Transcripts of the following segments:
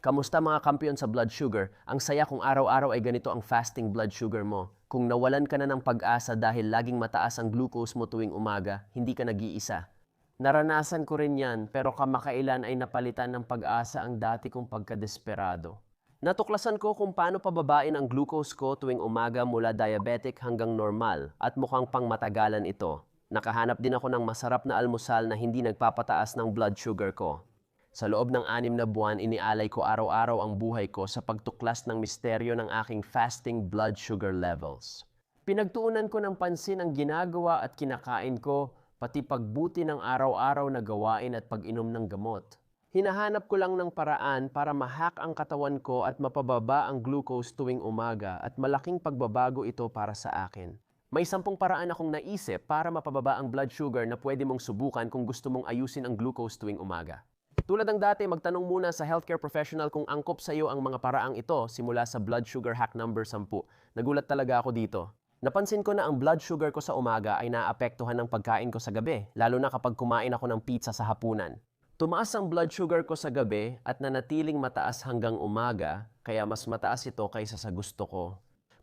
Kamusta mga kampiyon sa blood sugar? Ang saya kung araw-araw ay ganito ang fasting blood sugar mo. Kung nawalan ka na ng pag-asa dahil laging mataas ang glucose mo tuwing umaga, hindi ka nag-iisa. Naranasan ko rin yan, pero kamakailan ay napalitan ng pag-asa ang dati kong pagkadesperado. Natuklasan ko kung paano pababain ang glucose ko tuwing umaga mula diabetic hanggang normal at mukhang pangmatagalan ito. Nakahanap din ako ng masarap na almusal na hindi nagpapataas ng blood sugar ko. Sa loob ng 6 na buwan, inialay ko araw-araw ang buhay ko sa pagtuklas ng misteryo ng aking fasting blood sugar levels. Pinagtuunan ko ng pansin ang ginagawa at kinakain ko, pati pagbuti ng araw-araw na gawain at pag-inom ng gamot. Hinahanap ko lang ng paraan para ma-hack ang katawan ko at mapababa ang glucose tuwing umaga at malaking pagbabago ito para sa akin. May 10 paraan akong naisip para mapababa ang blood sugar na pwede mong subukan kung gusto mong ayusin ang glucose tuwing umaga. Tulad ng dati, magtanong muna sa healthcare professional kung angkop sa iyo ang mga paraang ito simula sa blood sugar hack number 10. Nagulat talaga ako dito. Napansin ko na ang blood sugar ko sa umaga ay naapektuhan ng pagkain ko sa gabi, lalo na kapag kumain ako ng pizza sa hapunan. Tumaas ang blood sugar ko sa gabi at nanatiling mataas hanggang umaga, kaya mas mataas ito kaysa sa gusto ko.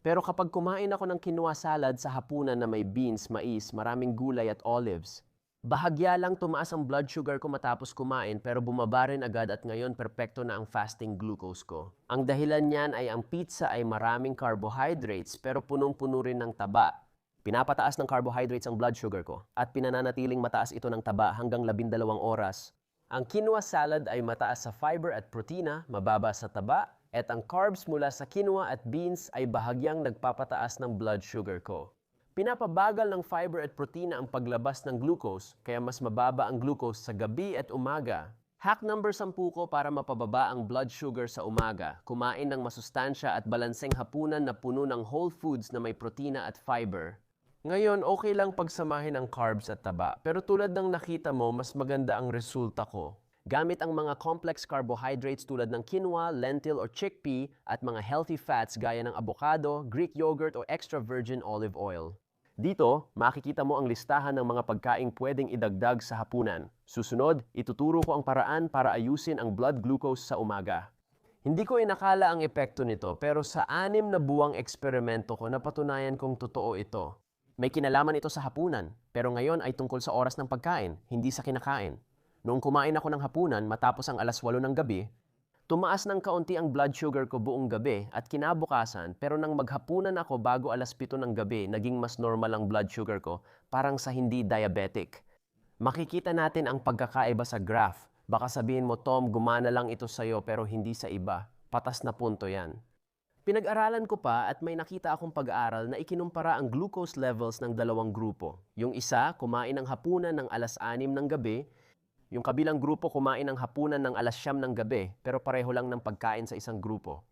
Pero kapag kumain ako ng quinoa salad sa hapunan na may beans, mais, maraming gulay at olives, bahagya lang tumaas ang blood sugar ko matapos kumain pero bumaba rin agad at ngayon perpekto na ang fasting glucose ko. Ang dahilan niyan ay ang pizza ay maraming carbohydrates pero punong-puno rin ng taba. Pinapataas ng carbohydrates ang blood sugar ko at pinananatiling mataas ito ng taba hanggang 12 oras. Ang quinoa salad ay mataas sa fiber at protina, mababa sa taba, at ang carbs mula sa quinoa at beans ay bahagyang nagpapataas ng blood sugar ko. Pinapabagal ng fiber at protina ang paglabas ng glucose, kaya mas mababa ang glucose sa gabi at umaga. Hack number 10 ko para mapababa ang blood sugar sa umaga. Kumain ng masustansya at balanseng hapunan na puno ng whole foods na may protina at fiber. Ngayon, okay lang pagsamahin ang carbs at taba, pero tulad ng nakita mo, mas maganda ang resulta ko. Gamit ang mga complex carbohydrates tulad ng quinoa, lentil o chickpea at mga healthy fats gaya ng avocado, Greek yogurt o extra virgin olive oil. Dito, makikita mo ang listahan ng mga pagkaing pwedeng idagdag sa hapunan. Susunod, ituturo ko ang paraan para ayusin ang blood glucose sa umaga. Hindi ko inakala ang epekto nito pero sa 6 na buwang eksperimento ko napatunayan kong totoo ito. May kinalaman ito sa hapunan, pero ngayon ay tungkol sa oras ng pagkain, hindi sa kinakain. Noong kumain ako ng hapunan matapos ang 8:00 ng gabi, tumaas ng kaunti ang blood sugar ko buong gabi at kinabukasan pero nang maghapunan ako bago 7:00 ng gabi, naging mas normal ang blood sugar ko, parang sa hindi diabetic. Makikita natin ang pagkakaiba sa graph. Baka sabihin mo, Tom, gumana lang ito sa'yo pero hindi sa iba. Patas na punto yan. Pinag-aralan ko pa at may nakita akong pag-aaral na ikinumpara ang glucose levels ng 2 grupo. Yung isa, kumain ng hapunan ng 6:00 ng gabi. Yung kabilang grupo kumain ng hapunan ng 9:00 ng gabi pero pareho lang ng pagkain sa isang grupo.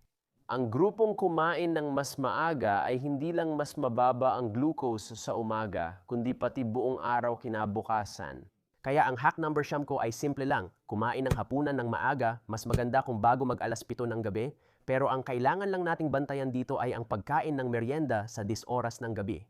Ang grupong kumain ng mas maaga ay hindi lang mas mababa ang glucose sa umaga, kundi pati buong araw kinabukasan. Kaya ang hack number 10 ko ay simple lang. Kumain ng hapunan ng maaga, mas maganda kung bago mag-7:00 ng gabi, pero ang kailangan lang nating bantayan dito ay ang pagkain ng merienda sa 10 oras ng gabi.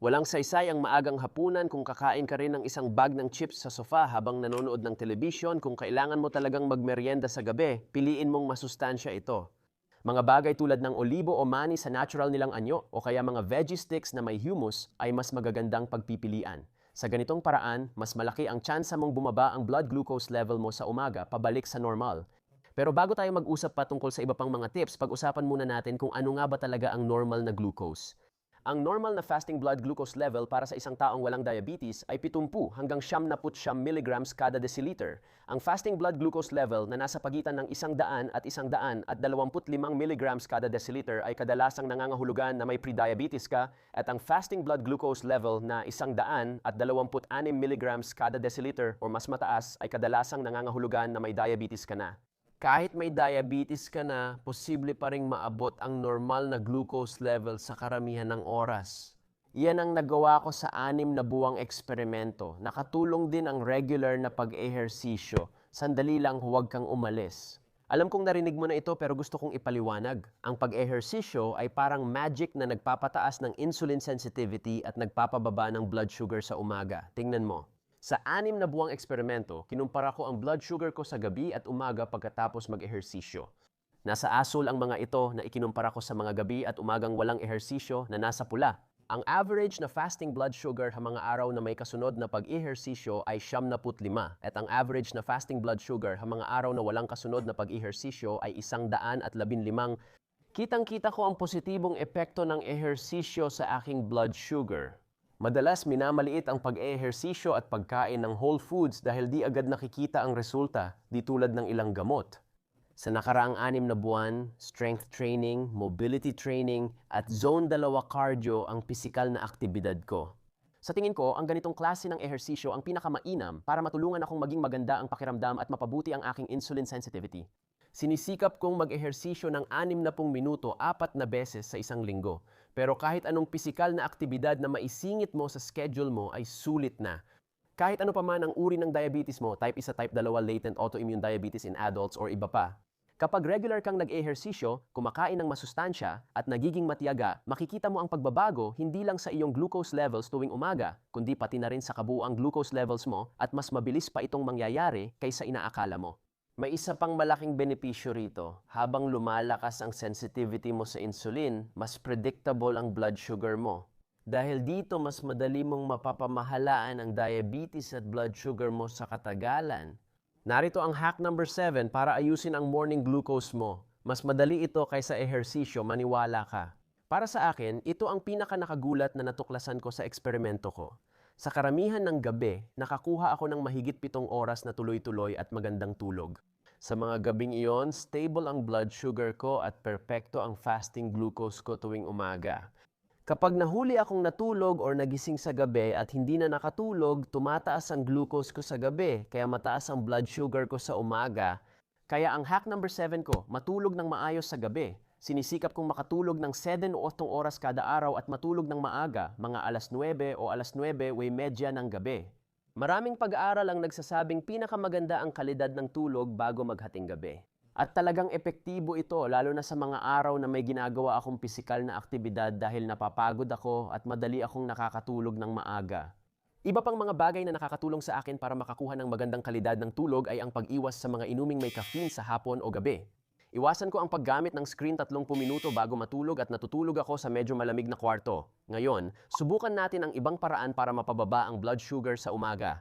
Walang saysay ang maagang hapunan kung kakain ka rin ng isang bag ng chips sa sofa habang nanonood ng telebisyon. Kung kailangan mo talagang magmerienda sa gabi, piliin mong masustansya ito. Mga bagay tulad ng olibo o mani sa natural nilang anyo o kaya mga veggie sticks na may humus ay mas magagandang pagpipilian. Sa ganitong paraan, mas malaki ang tsansa mong bumaba ang blood glucose level mo sa umaga pabalik sa normal. Pero bago tayo mag-usap pa tungkol sa iba pang mga tips, pag-usapan muna natin kung ano nga ba talaga ang normal na glucose. Ang normal na fasting blood glucose level para sa isang taong walang diabetes ay 70 hanggang 99 mg kada deciliter. Ang fasting blood glucose level na nasa pagitan ng 100 at 125 mg kada deciliter ay kadalasang nangangahulugan na may prediabetes ka at ang fasting blood glucose level na 126 mg kada deciliter o mas mataas ay kadalasang nangangahulugan na may diabetes ka na. Kahit may diabetes ka na, posible pa ring maabot ang normal na glucose level sa karamihan ng oras. Iyan ang nagawa ko sa 6 na buwang eksperimento. Nakatulong din ang regular na pag-ehersisyo. Sandali lang, huwag kang umalis. Alam kong narinig mo na ito pero gusto kong ipaliwanag. Ang pag-ehersisyo ay parang magic na nagpapataas ng insulin sensitivity at nagpapababa ng blood sugar sa umaga. Tingnan mo. Sa 6 na buwang eksperimento, kinumpara ko ang blood sugar ko sa gabi at umaga pagkatapos mag-ehersisyo. Nasa asul ang mga ito na ikinumpara ko sa mga gabi at umagang walang ehersisyo na nasa pula. Ang average na fasting blood sugar sa mga araw na may kasunod na pag-ehersisyo ay 75 at ang average na fasting blood sugar sa mga araw na walang kasunod na pag-ehersisyo ay 115. Kitang-kita ko ang positibong epekto ng ehersisyo sa aking blood sugar. Madalas minamaliit ang pag-ehersisyo at pagkain ng whole foods dahil di agad nakikita ang resulta, di tulad ng ilang gamot. Sa nakaraang 6 na buwan, strength training, mobility training, at zone 2 cardio ang pisikal na aktibidad ko. Sa tingin ko, ang ganitong klase ng ehersisyo ang pinakamainam para matulungan akong maging maganda ang pakiramdam at mapabuti ang aking insulin sensitivity. Sinisikap kong mag-ehersisyo ng 60 minuto 4 na beses sa isang linggo. Pero kahit anong pisikal na aktibidad na maisingit mo sa schedule mo ay sulit na. Kahit ano pa man ang uri ng diabetes mo, type 1, type 2, latent autoimmune diabetes in adults or iba pa. Kapag regular kang nag-ehersisyo, kumakain ng masustansya at nagiging matiyaga, makikita mo ang pagbabago hindi lang sa iyong glucose levels tuwing umaga, kundi pati na rin sa kabuuang glucose levels mo at mas mabilis pa itong mangyayari kaysa inaakala mo. May isa pang malaking benepisyo rito. Habang lumalakas ang sensitivity mo sa insulin, mas predictable ang blood sugar mo. Dahil dito, mas madali mong mapapamahalaan ang diabetes at blood sugar mo sa katagalan. Narito ang hack number 7 para ayusin ang morning glucose mo. Mas madali ito kaysa ehersisyo, maniwala ka. Para sa akin, ito ang pinaka-nakagulat na natuklasan ko sa eksperimento ko. Sa karamihan ng gabi, nakakuha ako ng mahigit 7 oras na tuloy-tuloy at magandang tulog. Sa mga gabing iyon, stable ang blood sugar ko at perpekto ang fasting glucose ko tuwing umaga. Kapag nahuli akong natulog or nagising sa gabi at hindi na nakatulog, tumataas ang glucose ko sa gabi, kaya mataas ang blood sugar ko sa umaga. Kaya ang hack number 7 ko, matulog ng maayos sa gabi. Sinisikap kong makatulog ng 7 o 8 oras kada araw at matulog ng maaga, mga 9:00 o 9:30 ng gabi. Maraming pag-aaral ang nagsasabing pinakamaganda ang kalidad ng tulog bago maghating gabi. At talagang epektibo ito lalo na sa mga araw na may ginagawa akong pisikal na aktibidad dahil napapagod ako at madali akong nakakatulog ng maaga. Iba pang mga bagay na nakakatulong sa akin para makakuha ng magandang kalidad ng tulog ay ang pag-iwas sa mga inuming may caffeine sa hapon o gabi. Iwasan ko ang paggamit ng screen 30 minuto bago matulog at natutulog ako sa medyo malamig na kwarto. Ngayon, subukan natin ang ibang paraan para mapababa ang blood sugar sa umaga.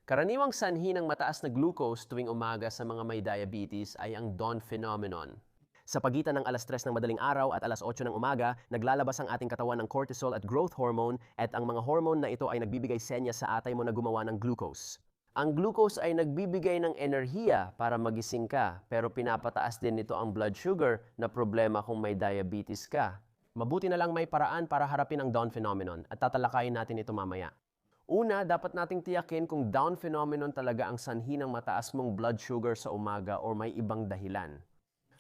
Karaniwang sanhi ng mataas na glucose tuwing umaga sa mga may diabetes ay ang dawn phenomenon. Sa pagitan ng alas 3 ng madaling araw at alas 8 ng umaga, naglalabas ang ating katawan ng cortisol at growth hormone at ang mga hormone na ito ay nagbibigay senyas sa atay mo na gumawa ng glucose. Ang glucose ay nagbibigay ng enerhiya para magising ka, pero pinapataas din nito ang blood sugar na problema kung may diabetes ka. Mabuti na lang may paraan para harapin ang dawn phenomenon at tatalakayin natin ito mamaya. Una, dapat nating tiyakin kung dawn phenomenon talaga ang sanhi ng mataas mong blood sugar sa umaga o may ibang dahilan.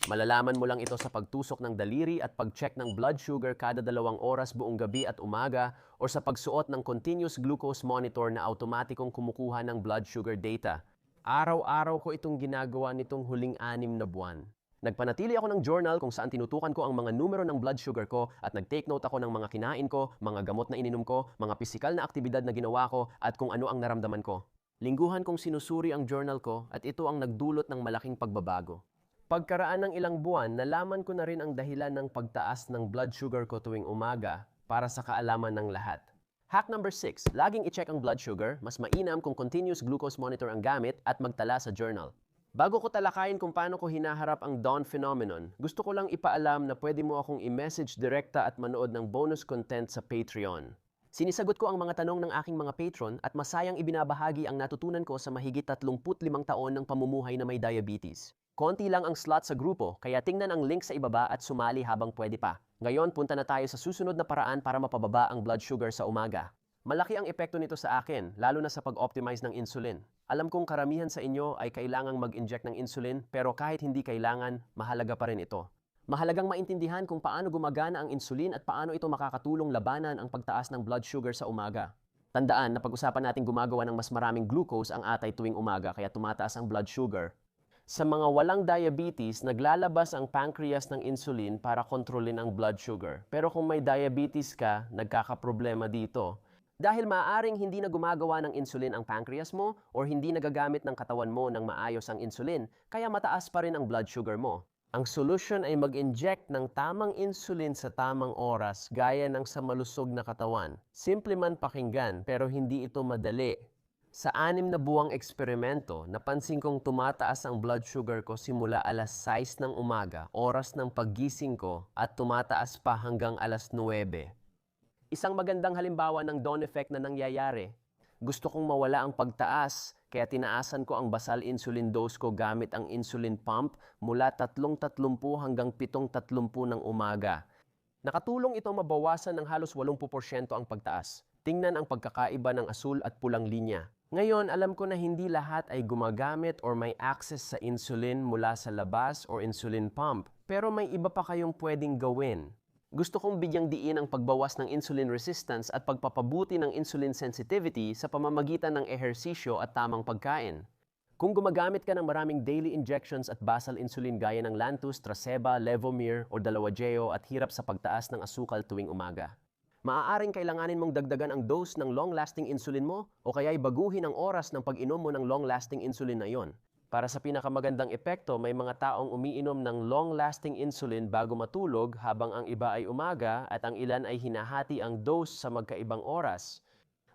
Malalaman mo lang ito sa pagtusok ng daliri at pag-check ng blood sugar kada 2 oras buong gabi at umaga o sa pagsuot ng continuous glucose monitor na automatikong kumukuha ng blood sugar data. Araw-araw ko itong ginagawa nitong huling 6 na buwan. Nagpanatili ako ng journal kung saan tinutukan ko ang mga numero ng blood sugar ko at nag-take note ako ng mga kinain ko, mga gamot na ininom ko, mga pisikal na aktibidad na ginawa ko at kung ano ang naramdaman ko. Lingguhan kong sinusuri ang journal ko at ito ang nagdulot ng malaking pagbabago. Pagkaraan ng ilang buwan, nalaman ko na rin ang dahilan ng pagtaas ng blood sugar ko tuwing umaga para sa kaalaman ng lahat. Hack number 6, laging i-check ang blood sugar, mas mainam kung continuous glucose monitor ang gamit at magtala sa journal. Bago ko talakayin kung paano ko hinaharap ang dawn phenomenon, gusto ko lang ipaalam na pwede mo akong i-message direkta at manood ng bonus content sa Patreon. Sinisagot ko ang mga tanong ng aking mga patron at masayang ibinabahagi ang natutunan ko sa mahigit 35 taon ng pamumuhay na may diabetes. Konti lang ang slot sa grupo, kaya tingnan ang link sa ibaba at sumali habang pwede pa. Ngayon, punta na tayo sa susunod na paraan para mapababa ang blood sugar sa umaga. Malaki ang epekto nito sa akin, lalo na sa pag-optimize ng insulin. Alam kong karamihan sa inyo ay kailangang mag-inject ng insulin, pero kahit hindi kailangan, mahalaga pa rin ito. Mahalagang maintindihan kung paano gumagana ang insulin at paano ito makakatulong labanan ang pagtaas ng blood sugar sa umaga. Tandaan na pag-usapan natin gumagawa ng mas maraming glucose ang atay tuwing umaga kaya tumataas ang blood sugar. Sa mga walang diabetes, naglalabas ang pancreas ng insulin para kontrolin ang blood sugar. Pero kung may diabetes ka, nagkakaproblema dito. Dahil maaaring hindi na gumagawa ng insulin ang pancreas mo or hindi nagagamit ng katawan mo ng maayos ang insulin, kaya mataas pa rin ang blood sugar mo. Ang solusyon ay mag-inject ng tamang insulin sa tamang oras gaya ng sa malusog na katawan. Simple man pakinggan pero hindi ito madali. Sa 6 na buwang eksperimento, napansin kong tumataas ang blood sugar ko simula alas 6 ng umaga, oras ng paggising ko, at tumataas pa hanggang alas 9. Isang magandang halimbawa ng dawn effect na nangyayari. Gusto kong mawala ang pagtaas, kaya tinaasan ko ang basal insulin dose ko gamit ang insulin pump mula 3:30 hanggang 7:30 ng umaga. Nakatulong ito mabawasan ng halos 80% ang pagtaas. Tingnan ang pagkakaiba ng asul at pulang linya. Ngayon, alam ko na hindi lahat ay gumagamit or may access sa insulin mula sa labas or insulin pump, pero may iba pa kayong pwedeng gawin. Gusto kong bigyang diin ang pagbawas ng insulin resistance at pagpapabuti ng insulin sensitivity sa pamamagitan ng ehersisyo at tamang pagkain. Kung gumagamit ka ng maraming daily injections at basal insulin gaya ng Lantus, Traceba, Levomir o Dalawajeo at hirap sa pagtaas ng asukal tuwing umaga, maaaring kailanganin mong dagdagan ang dose ng long-lasting insulin mo o kaya'y baguhin ang oras ng pag-inom mo ng long-lasting insulin na iyon. Para sa pinakamagandang epekto, may mga taong umiinom ng long-lasting insulin bago matulog habang ang iba ay umaga at ang ilan ay hinahati ang dose sa magkaibang oras.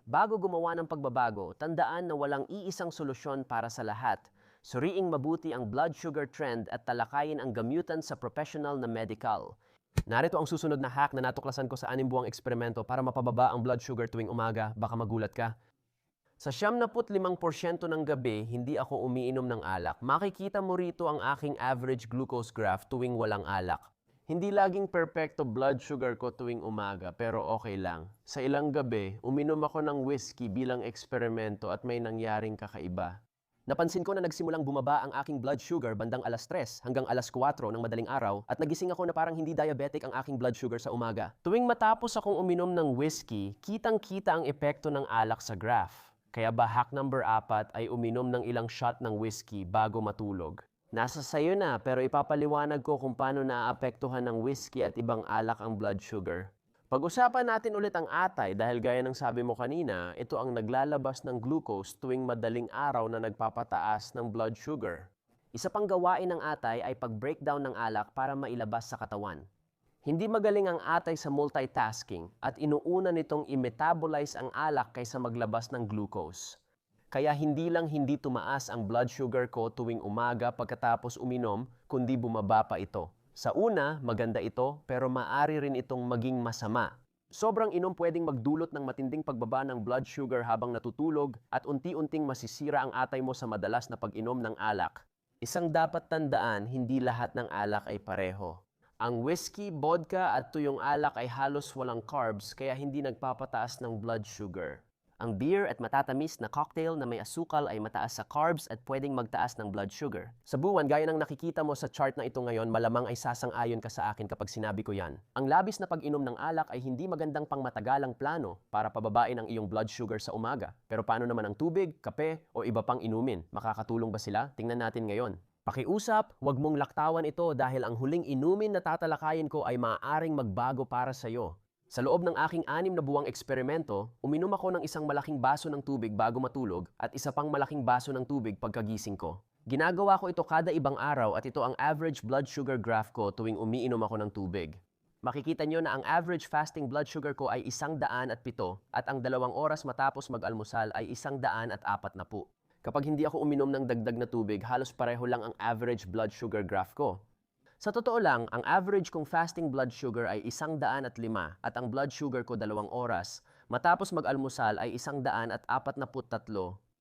Bago gumawa ng pagbabago, tandaan na walang iisang solusyon para sa lahat. Suriing mabuti ang blood sugar trend at talakayin ang gamutan sa professional na medical. Narito ang susunod na hack na natuklasan ko sa 6 buwang eksperimento para mapababa ang blood sugar tuwing umaga, baka magulat ka. Sa 75% ng gabi, hindi ako umiinom ng alak. Makikita mo rito ang aking average glucose graph tuwing walang alak. Hindi laging perpekto blood sugar ko tuwing umaga, pero okay lang. Sa ilang gabi, uminom ako ng whiskey bilang eksperimento at may nangyaring kakaiba. Napansin ko na nagsimulang bumaba ang aking blood sugar bandang alas 3 hanggang alas 4 ng madaling araw at nagising ako na parang hindi diabetic ang aking blood sugar sa umaga. Tuwing matapos akong uminom ng whiskey, kitang-kita ang epekto ng alak sa graph. Kaya ba hack number 4 ay uminom ng ilang shot ng whiskey bago matulog? Nasa sayo na, pero ipapaliwanag ko kung paano naaapektuhan ng whiskey at ibang alak ang blood sugar. Pag-usapan natin ulit ang atay dahil gaya ng sabi mo kanina, ito ang naglalabas ng glucose tuwing madaling araw na nagpapataas ng blood sugar. Isa pang gawain ng atay ay pag-breakdown ng alak para mailabas sa katawan. Hindi magaling ang atay sa multitasking at inuuna nitong i-metabolize ang alak kaysa maglabas ng glucose. Kaya hindi lang hindi tumaas ang blood sugar ko tuwing umaga pagkatapos uminom, kundi bumaba pa ito. Sa una, maganda ito, pero maaari rin itong maging masama. Sobrang inom pwedeng magdulot ng matinding pagbaba ng blood sugar habang natutulog at unti-unting masisira ang atay mo sa madalas na pag-inom ng alak. Isang dapat tandaan, hindi lahat ng alak ay pareho. Ang whiskey, vodka at tuyong alak ay halos walang carbs kaya hindi nagpapataas ng blood sugar. Ang beer at matatamis na cocktail na may asukal ay mataas sa carbs at pwedeng magtaas ng blood sugar. Sa buwan, gaya ng nakikita mo sa chart na ito ngayon, malamang ay sasang-ayon ka sa akin kapag sinabi ko yan. Ang labis na pag-inom ng alak ay hindi magandang pangmatagalang plano para pababain ang iyong blood sugar sa umaga. Pero paano naman ang tubig, kape o iba pang inumin? Makakatulong ba sila? Tingnan natin ngayon. Pakiusap, huwag mong laktawan ito dahil ang huling inumin na tatalakayin ko ay maaaring magbago para sa iyo. Sa loob ng aking 6 na buwang eksperimento, uminom ako ng isang malaking baso ng tubig bago matulog at isa pang malaking baso ng tubig pagkagising ko. Ginagawa ko ito kada ibang araw at ito ang average blood sugar graph ko tuwing umiinom ako ng tubig. Makikita nyo na ang average fasting blood sugar ko ay 107 at ang 2 oras matapos mag-almusal ay 140. Kapag hindi ako uminom ng dagdag na tubig, halos pareho lang ang average blood sugar graph ko. Sa totoo lang, ang average kong fasting blood sugar ay 105 at ang blood sugar ko 2 oras. Matapos mag-almusal ay 143.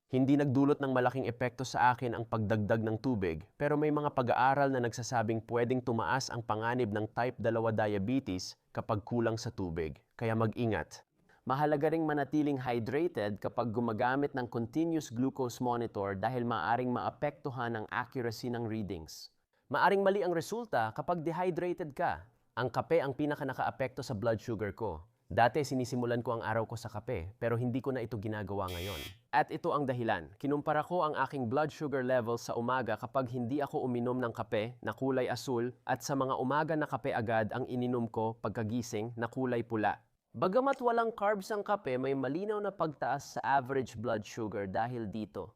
Hindi nagdulot ng malaking epekto sa akin ang pagdagdag ng tubig, pero may mga pag-aaral na nagsasabing pwedeng tumaas ang panganib ng type 2 diabetes kapag kulang sa tubig. Kaya mag-ingat. Mahalaga ring manatiling hydrated kapag gumagamit ng continuous glucose monitor dahil maaring maapektuhan ang accuracy ng readings. Maaring mali ang resulta kapag dehydrated ka. Ang kape ang pinaka-nakaapekto sa blood sugar ko. Dati sinisimulan ko ang araw ko sa kape, pero hindi ko na ito ginagawa ngayon. At ito ang dahilan. Kinumpara ko ang aking blood sugar level sa umaga kapag hindi ako uminom ng kape na kulay asul at sa mga umaga na kape agad ang ininom ko pagkagising na kulay pula. Bagamat walang carbs ang kape, may malinaw na pagtaas sa average blood sugar dahil dito.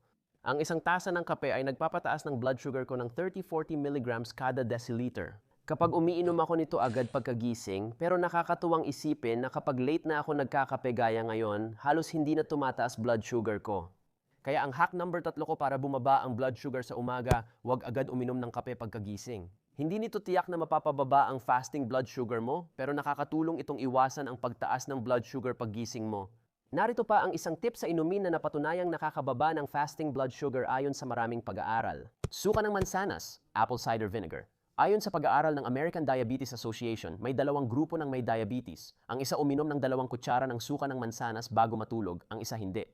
Ang isang tasa ng kape ay nagpapataas ng blood sugar ko ng 30-40 milligrams kada deciliter. Kapag umiinom ako nito agad pagkagising, pero nakakatuwang isipin na kapag late na ako nagkakape gaya ngayon, halos hindi na tumataas blood sugar ko. Kaya ang hack number 3 ko para bumaba ang blood sugar sa umaga, huwag agad uminom ng kape pagkagising. Hindi nito tiyak na mapapababa ang fasting blood sugar mo, pero nakakatulong itong iwasan ang pagtaas ng blood sugar paggising mo. Narito pa ang isang tip sa inumin na napatunayang nakakababa ng fasting blood sugar ayon sa maraming pag-aaral. Suka ng mansanas, apple cider vinegar. Ayon sa pag-aaral ng American Diabetes Association, may dalawang grupo ng may diabetes. Ang isa uminom ng 2 kutsara ng suka ng mansanas bago matulog, ang isa hindi.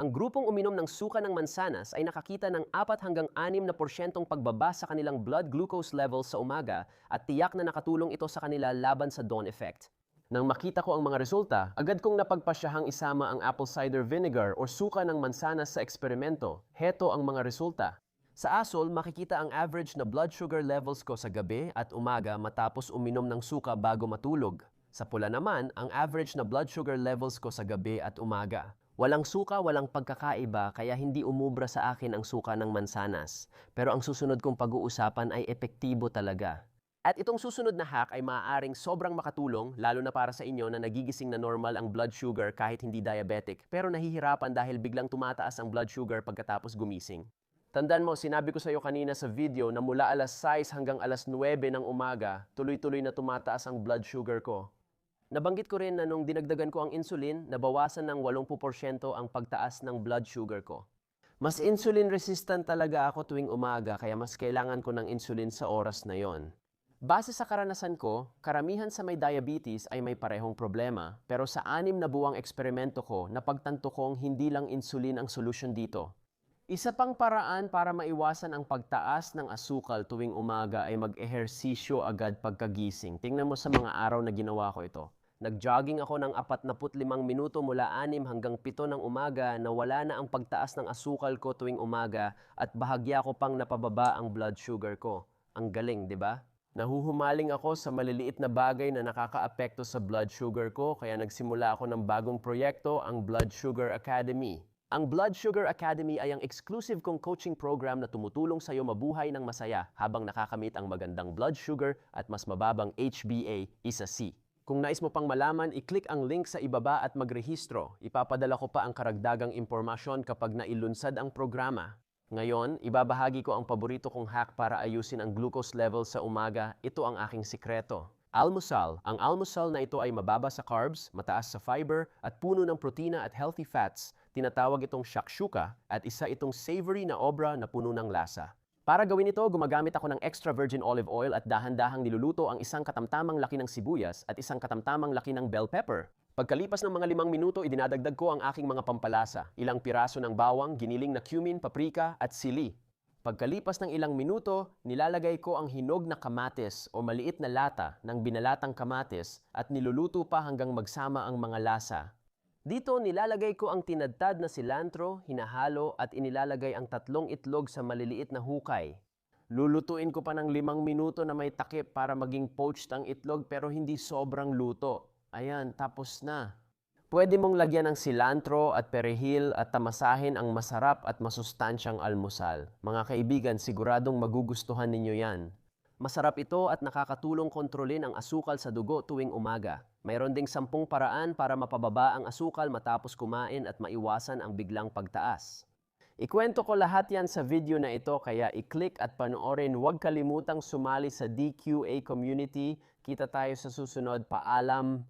Ang grupong uminom ng suka ng mansanas ay nakakita ng 4 hanggang 6% pagbaba sa kanilang blood glucose levels sa umaga at tiyak na nakatulong ito sa kanila laban sa dawn effect. Nang makita ko ang mga resulta, agad kong napagpasyahang isama ang apple cider vinegar o suka ng mansanas sa eksperimento. Heto ang mga resulta. Sa ASOL, makikita ang average na blood sugar levels ko sa gabi at umaga matapos uminom ng suka bago matulog. Sa pula naman, ang average na blood sugar levels ko sa gabi at umaga. Walang suka, walang pagkakaiba, kaya hindi umubra sa akin ang suka ng mansanas. Pero ang susunod kong pag-uusapan ay epektibo talaga. At itong susunod na hack ay maaaring sobrang makatulong, lalo na para sa inyo na nagigising na normal ang blood sugar kahit hindi diabetic, pero nahihirapan dahil biglang tumataas ang blood sugar pagkatapos gumising. Tandaan mo, sinabi ko sa iyo kanina sa video na mula alas 6 hanggang alas 9 ng umaga, tuloy-tuloy na tumataas ang blood sugar ko. Nabanggit ko rin na nung dinagdagan ko ang insulin, nabawasan ng 80% ang pagtaas ng blood sugar ko. Mas insulin resistant talaga ako tuwing umaga kaya mas kailangan ko ng insulin sa oras na yon. Base sa karanasan ko, karamihan sa may diabetes ay may parehong problema, pero sa 6 na buwang eksperimento ko, napagtanto kong hindi lang insulin ang solusyon dito. Isa pang paraan para maiwasan ang pagtaas ng asukal tuwing umaga ay mag-ehersisyo agad pagkagising. Tingnan mo sa mga araw na ginawa ko ito. Nag-jogging ako ng 45 minuto mula 6 hanggang 7 ng umaga na wala na ang pagtaas ng asukal ko tuwing umaga at bahagya ko pang napababa ang blood sugar ko. Ang galing, di ba? Nahuhumaling ako sa maliliit na bagay na nakakaapekto sa blood sugar ko kaya nagsimula ako ng bagong proyekto, ang Blood Sugar Academy. Ang Blood Sugar Academy ay ang exclusive kong coaching program na tumutulong sa iyo mabuhay ng masaya habang nakakamit ang magandang blood sugar at mas mababang HbA1c. Kung nais mo pang malaman, i-click ang link sa ibaba at magrehistro. Ipapadala ko pa ang karagdagang impormasyon kapag nailunsad ang programa. Ngayon, ibabahagi ko ang paborito kong hack para ayusin ang glucose level sa umaga. Ito ang aking sikreto. Almusal. Ang almusal na ito ay mababa sa carbs, mataas sa fiber, at puno ng protina at healthy fats. Tinatawag itong shakshuka at isa itong savory na obra na puno ng lasa. Para gawin ito, gumagamit ako ng extra virgin olive oil at dahan-dahang niluluto ang isang katamtamang laki ng sibuyas at isang katamtamang laki ng bell pepper. Pagkalipas ng mga 5 minuto, idinadagdag ko ang aking mga pampalasa, ilang piraso ng bawang, giniling na cumin, paprika at sili. Pagkalipas ng ilang minuto, nilalagay ko ang hinog na kamatis o maliit na lata ng binalatang kamatis at niluluto pa hanggang magsama ang mga lasa. Dito nilalagay ko ang tinadtad na cilantro, hinahalo at inilalagay ang 3 itlog sa maliliit na hukay. Lulutuin ko pa ng 5 minuto na may takip para maging poached ang itlog pero hindi sobrang luto. Ayan, tapos na. Pwede mong lagyan ng cilantro at perihil at tamasahin ang masarap at masustansyang almusal. Mga kaibigan, siguradong magugustuhan ninyo yan. Masarap ito at nakakatulong kontrolin ang asukal sa dugo tuwing umaga. Mayroon ding 10 paraan para mapababa ang asukal matapos kumain at maiwasan ang biglang pagtaas. Ikwento ko lahat yan sa video na ito kaya i-click at panoorin. Huwag kalimutang sumali sa DQA community. Kita tayo sa susunod. Paalam!